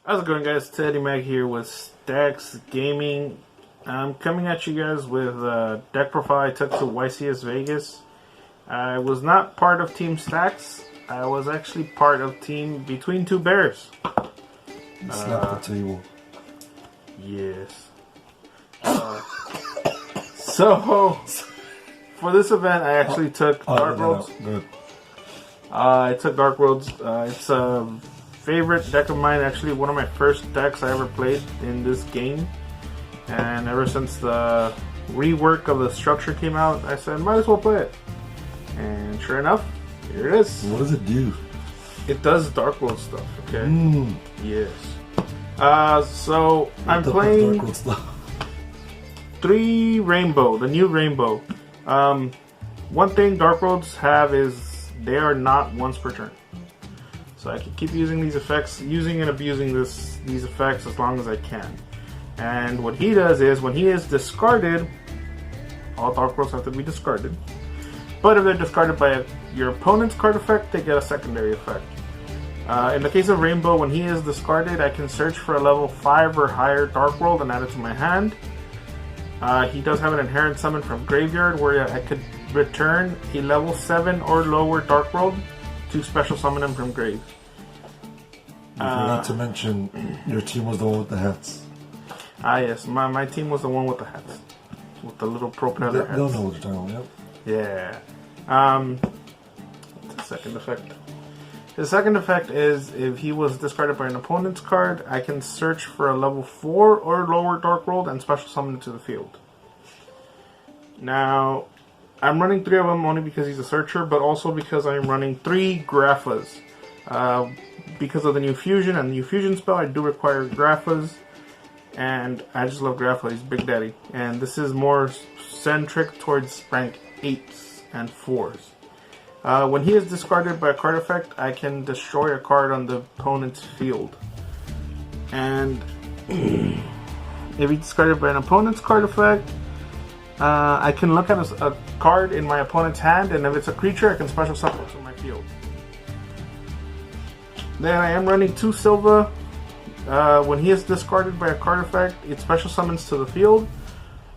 How's it going, guys? Teddy Mag here with Stackz Gaming. I'm coming at you guys with a deck profile I took to YCS Vegas. I was not part of Team Stackz. I was actually part of Team Between Two Bears. Slap the table. Yes. So, for this event, I actually took Dark Worlds. Good. I took Dark Worlds. It's a favorite deck of mine, actually one of my first decks I ever played in this game, and ever since the rework of the structure came out, I said might as well play it, and sure enough, here it is. What does it do? It does Dark World stuff, okay? Yes. So I'm playing Dark World stuff. 3 Rainbow, the new Rainbow. One thing Dark Worlds have is they are not once per turn. So I can keep using these effects, using and abusing these effects as long as I can. And what he does is, when he is discarded, all Dark Worlds have to be discarded. But if they're discarded by your opponent's card effect, they get a secondary effect. In the case of Rainbow, when he is discarded, I can search for a level 5 or higher Dark World and add it to my hand. He does have an inherent summon from Graveyard where I could return a level 7 or lower Dark World to special summon him from grave. You forgot to mention your team was the one with the hats. Yes, my team was the one with the hats, with the little propeller hats. They'll know what you're talking about. Yep. Yeah. The second effect. The second effect is if he was discarded by an opponent's card, I can search for a level 4 or lower Dark World and special summon it to the field. Now, I'm running 3 of them only because he's a searcher, but also because I'm running 3 Graphas. Because of the new fusion and the new fusion spell, I do require Graphas, and I just love Grapha. He's Big Daddy, and this is more centric towards rank 8s and 4s. When he is discarded by a card effect, I can destroy a card on the opponent's field. And if he's discarded by an opponent's card effect, I can look at a card in my opponent's hand, and if it's a creature, I can special summon it to my field. Then I am running 2 Silva. When he is discarded by a card effect, it special summons to the field.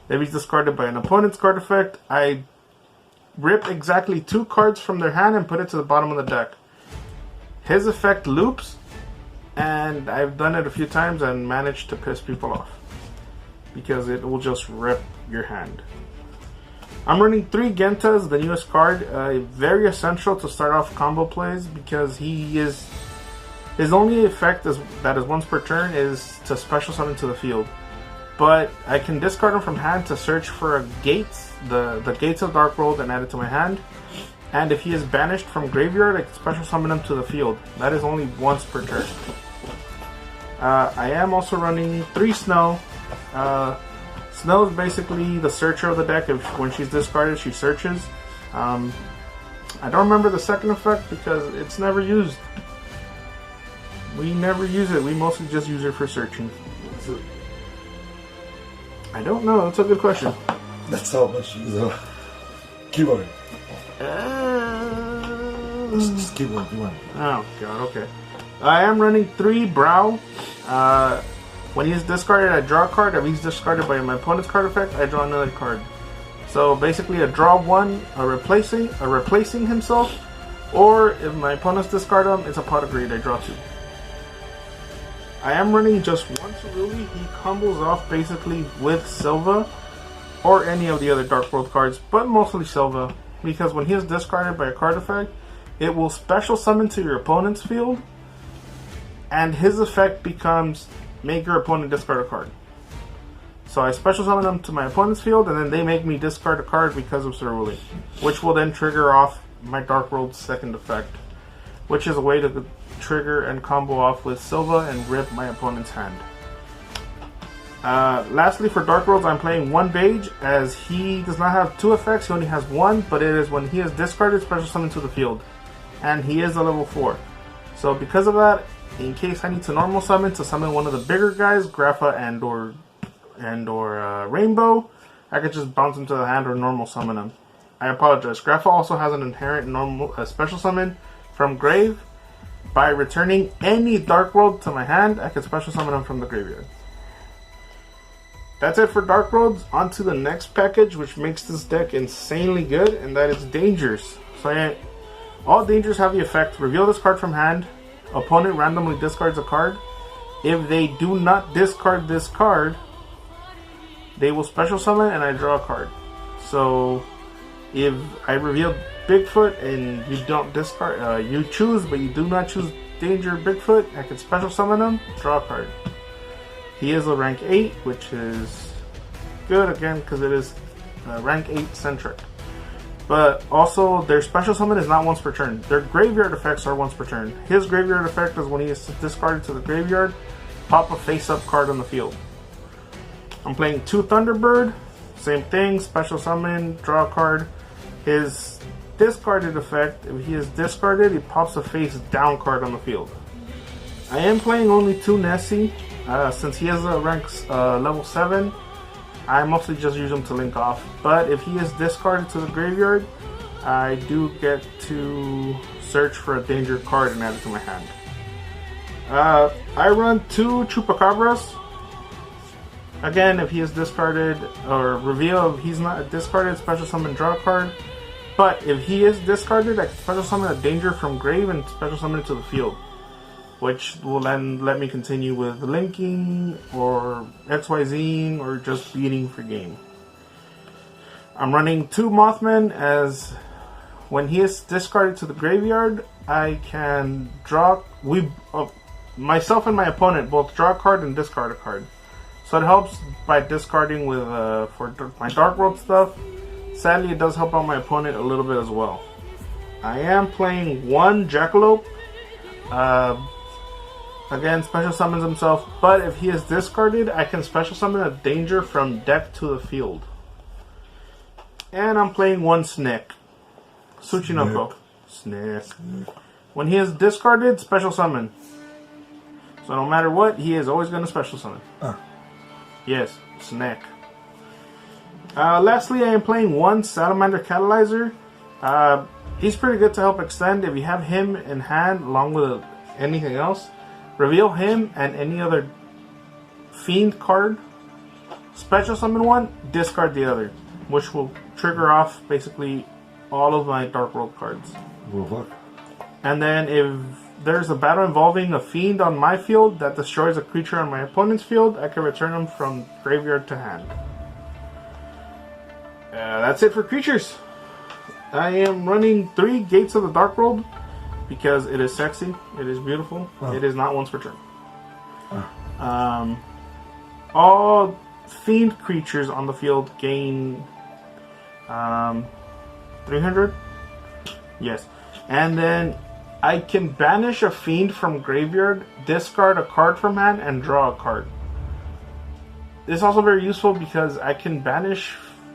If he's discarded by an opponent's card effect, I rip exactly 2 cards from their hand and put it to the bottom of the deck. His effect loops, and I've done it a few times and managed to piss people off, because it will just rip your hand. I'm running 3 Gentas, the newest card, very essential to start off combo plays, because his only effect that is once per turn is to special summon to the field. But I can discard him from hand to search for a gates, the gates of Dark World, and add it to my hand. And if he is banished from graveyard, I can special summon him to the field. That is only once per turn. I am also running 3 Snow. Snow is basically the searcher of the deck. When she's discarded, she searches. I don't remember the second effect because it's never used. We never use it. We mostly just use it for searching. So, I don't know. That's a good question. That's how much you use. Keep going. Just keep going. Keep going. Oh god. Okay. I am running 3 Brow. When he's discarded, I draw a card. If he's discarded by my opponent's card effect, I draw another card. So basically, a draw 1, a replacing himself, or if my opponent's discard him, it's a pot of greed. I draw 2. I am running just 1 Cerulli. He combos off basically with Silva or any of the other Dark World cards, but mostly Silva, because when he is discarded by a card effect, it will special summon to your opponent's field, and his effect becomes make your opponent discard a card. So I special summon them to my opponent's field, and then they make me discard a card because of Cerulli, which will then trigger off my Dark World's second effect, which is a way to trigger and combo off with Silva and rip my opponent's hand. Lastly, for Dark Worlds, I'm playing 1 Beige, as he does not have 2 effects, he only has 1, but it is when he is discarded, special summon to the field. And he is a level 4. So because of that, in case I need to normal summon to summon one of the bigger guys, Grapha and or Rainbow, I could just bounce him to the hand or normal summon him. I apologize. Grapha also has an inherent special summon from Grave, By returning any Dark World to my hand, I can special summon them from the graveyard. That's it for Dark Worlds. On to the next package, which makes this deck insanely good, and that is Dangers. So all Dangers have the effect: reveal this card from hand, opponent randomly discards a card. If they do not discard this card, they will special summon and I draw a card. So if I reveal Bigfoot and you don't discard, you choose but you do not choose Danger Bigfoot, I can special summon him, draw a card. He is a rank 8, which is good again because it is rank 8 centric. But also their special summon is not once per turn. Their graveyard effects are once per turn. His graveyard effect is when he is discarded to the graveyard, pop a face-up card on the field. I'm playing 2 Thunderbird, same thing, special summon, draw a card. His discarded effect, if he is discarded, he pops a face-down card on the field. I am playing only 2 Nessie, since he has a rank level 7, I mostly just use him to link off. But if he is discarded to the graveyard, I do get to search for a danger card and add it to my hand. I run 2 Chupacabras. Again, if he is discarded or reveal, if he's not discarded, special summon, draw a card. But if he is discarded, I can special summon a danger from grave and special summon it to the field, which will then let me continue with linking or XYZing or just beating for game. I'm running 2 Mothmen, as when he is discarded to the graveyard, I can draw. Myself and my opponent both draw a card and discard a card. So it helps by discarding with for my Dark World stuff. Sadly, it does help out my opponent a little bit as well. I am playing 1 Jackalope. Again, special summons himself, but if he is discarded, I can special summon a danger from deck to the field. And I'm playing 1 Snick. Tsuchinoko. Snick. When he is discarded, special summon. So no matter what, he is always going to special summon. Yes, Snick. Lastly, I am playing 1 Salamander Catalyzer. He's pretty good to help extend. If you have him in hand along with anything else, reveal him and any other Fiend card, special summon 1, discard the other, which will trigger off basically all of my Dark World cards. And then if there's a battle involving a Fiend on my field that destroys a creature on my opponent's field, I can return them from graveyard to hand. That's it for creatures. I am running 3 Gates of the Dark World because it is sexy, it is beautiful, it is not once per turn. All Fiend creatures on the field gain 300? Yes. And then I can banish a Fiend from graveyard, discard a card from hand, and draw a card. This is also very useful because I can banish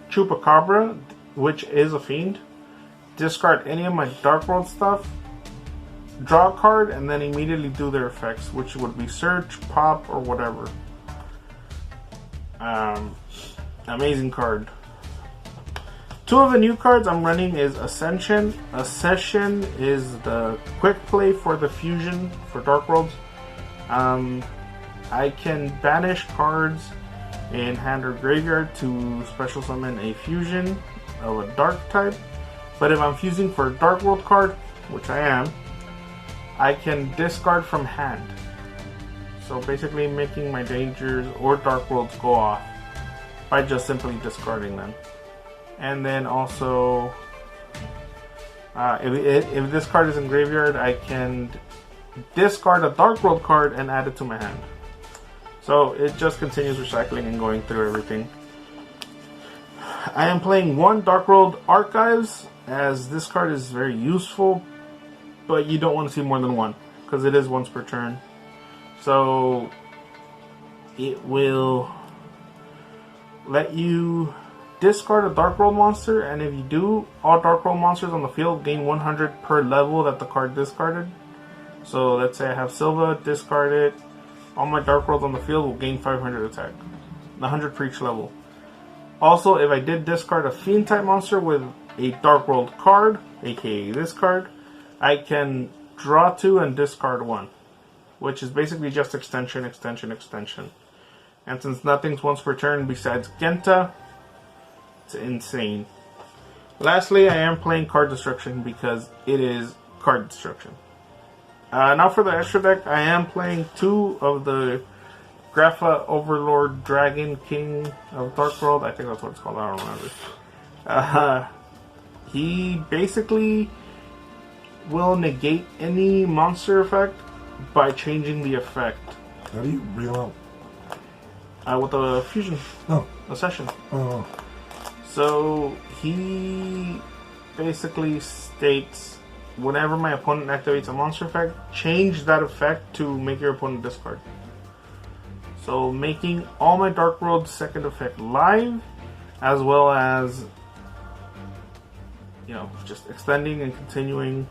Chupacabra, which is a Fiend, discard any of my Dark World stuff, draw a card, and then immediately do their effects, which would be search, pop, or whatever. Amazing card. 2 of the new cards I'm running is Ascension. Ascension is the quick play for the fusion for Dark Worlds. I can banish cards in hand or graveyard to special summon a fusion of a dark type. But if I'm fusing for a Dark World card, which I am, I can discard from hand. So basically making my dangers or Dark Worlds go off by just simply discarding them. And then also, if this card is in graveyard, I can discard a Dark World card and add it to my hand. So it just continues recycling and going through everything. I am playing 1 Dark World Archives, as this card is very useful, but you don't want to see more than 1, because it is once per turn. So it will let you discard a Dark World monster, and if you do, all Dark World monsters on the field gain 100 per level that the card discarded. So let's say I have Silva, discard it, all my Dark Worlds on the field will gain 500 attack, 100 for each level. Also, if I did discard a Fiend type monster with a Dark World card, aka this card, I can draw 2 and discard 1, which is basically just extension, extension, extension. And since nothing's once per turn besides Genta, it's insane. Lastly, I am playing card destruction because it is card destruction. Now for the extra deck, I am playing 2 of the Grapha Overlord Dragon King of Dark World. I think that's what it's called. I don't remember. He basically will negate any monster effect by changing the effect. How do you bring him out? With a fusion. Oh. A session. Oh. So he basically states, whenever my opponent activates a monster effect, change that effect to make your opponent discard. So making all my Dark World second effect live, as well as, you know, just extending and continuing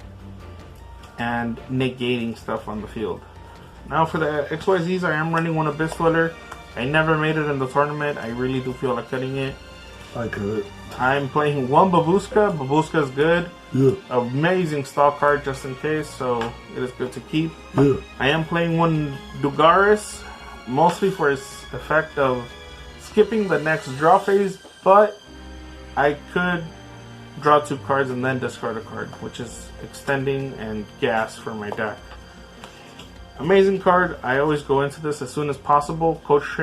and negating stuff on the field. Now for the XYZs, I am running one Abyss Dweller. I never made it in the tournament. I really do feel like cutting it. I could. I'm playing one Babushka. Babushka is good. Yeah. Amazing stall card just in case, so it is good to keep. Yeah. I am playing one Dugaris, mostly for its effect of skipping the next draw phase, but I could draw 2 cards and then discard a card, which is extending and gas for my deck. Amazing card. I always go into this as soon as possible. Coach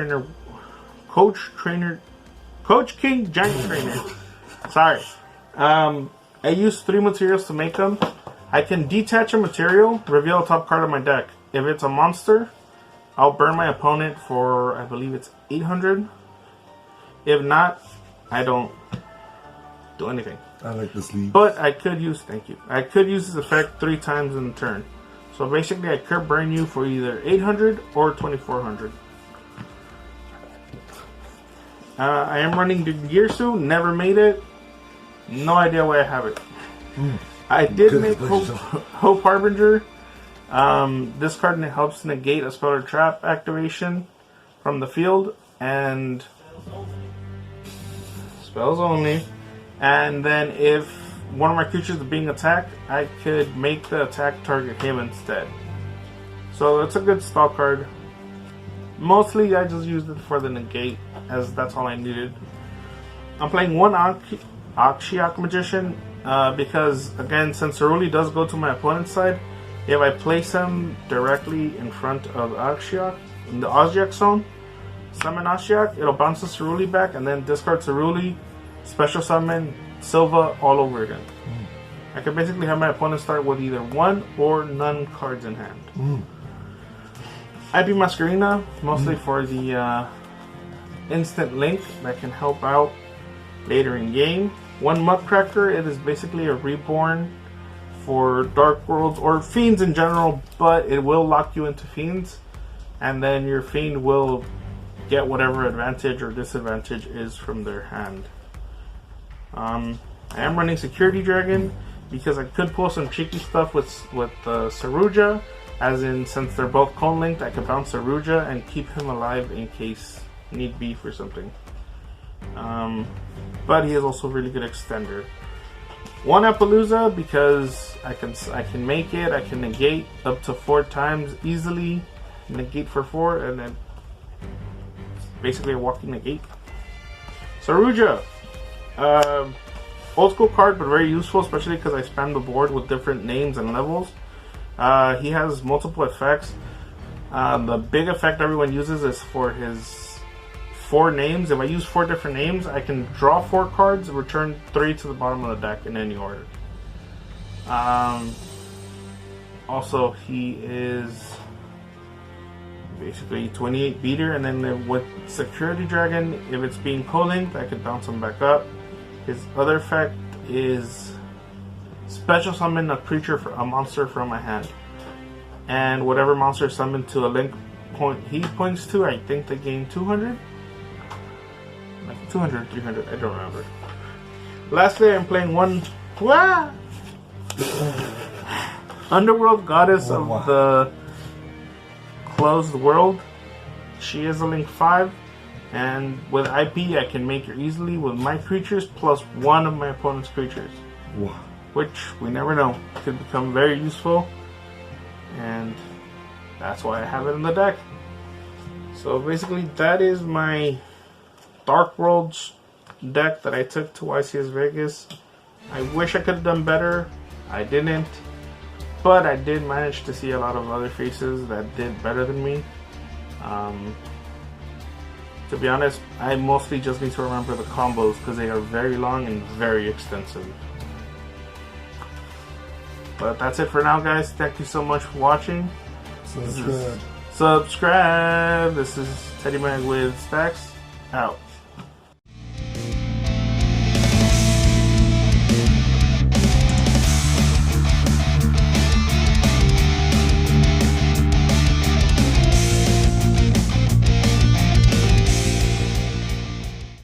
King Giant Trainer. Sorry. I use 3 materials to make them. I can detach a material, reveal a top card of my deck. If it's a monster, I'll burn my opponent for, I believe it's 800. If not, I don't do anything. I like this lead. But I could use, thank you. I could use this effect 3 times in the turn. So basically I could burn you for either 800 or 2400. I am running the Girsu, never made it. No idea why I have it. I did make Hope Harbinger. This card helps negate a spell or trap activation from the field, and spells only. And then if one of my creatures is being attacked, I could make the attack target him instead. So it's a good stall card. Mostly I just used it for the negate, as that's all I needed. I'm playing one Akshiok Magician, because again, since Ceruli does go to my opponent's side, if I place him directly in front of Akshiok, in the Osjek zone, summon Ashiok, it'll bounce the Ceruli back and then discard Ceruli, special summon Silva all over again. I can basically have my opponent start with either 1 or none cards in hand. IP Masquerina, mostly for the instant link that can help out later in game. One Muckcracker, it is basically a reborn for Dark Worlds or Fiends in general, but it will lock you into Fiends, and then your Fiend will get whatever advantage or disadvantage is from their hand. I am running Security Dragon because I could pull some cheeky stuff with Saruja, as in, since they're both cone linked, I could bounce Saruja and keep him alive in case need be for something. But he is also a really good extender. One Appaloosa because I can make it. I can negate up to 4 times easily. Negate for 4, and then it's basically a walking negate. Saruja, old school card, but very useful, especially because I spam the board with different names and levels. He has multiple effects. The big effect everyone uses is for his 4 names. If I use 4 different names, I can draw 4 cards, return 3 to the bottom of the deck in any order. Also, he is basically 28 beater, and then with Security Dragon, if it's being co-linked, I can bounce him back up. His other effect is special summon a creature, for a monster from my hand, and whatever monster summoned to a link point he points to, I think they gain 200, like 200, 300, I don't remember. Lastly, I'm playing one Underworld Goddess of the Closed World. She is a link 5, and with IP I can make her easily with my creatures plus 1 of my opponent's creatures. Wow. Which we never know, could become very useful. and that's why I have it in the deck. So basically that is my Dark Worlds deck that I took to YCS Vegas. I wish I could have done better. I didn't. But I did manage to see a lot of other faces that did better than me. To be honest, I mostly just need to remember the combos because they are very long and very extensive. But that's it for now, guys. Thank you so much for watching. Subscribe. This is Teddy Man with Stackz. Out.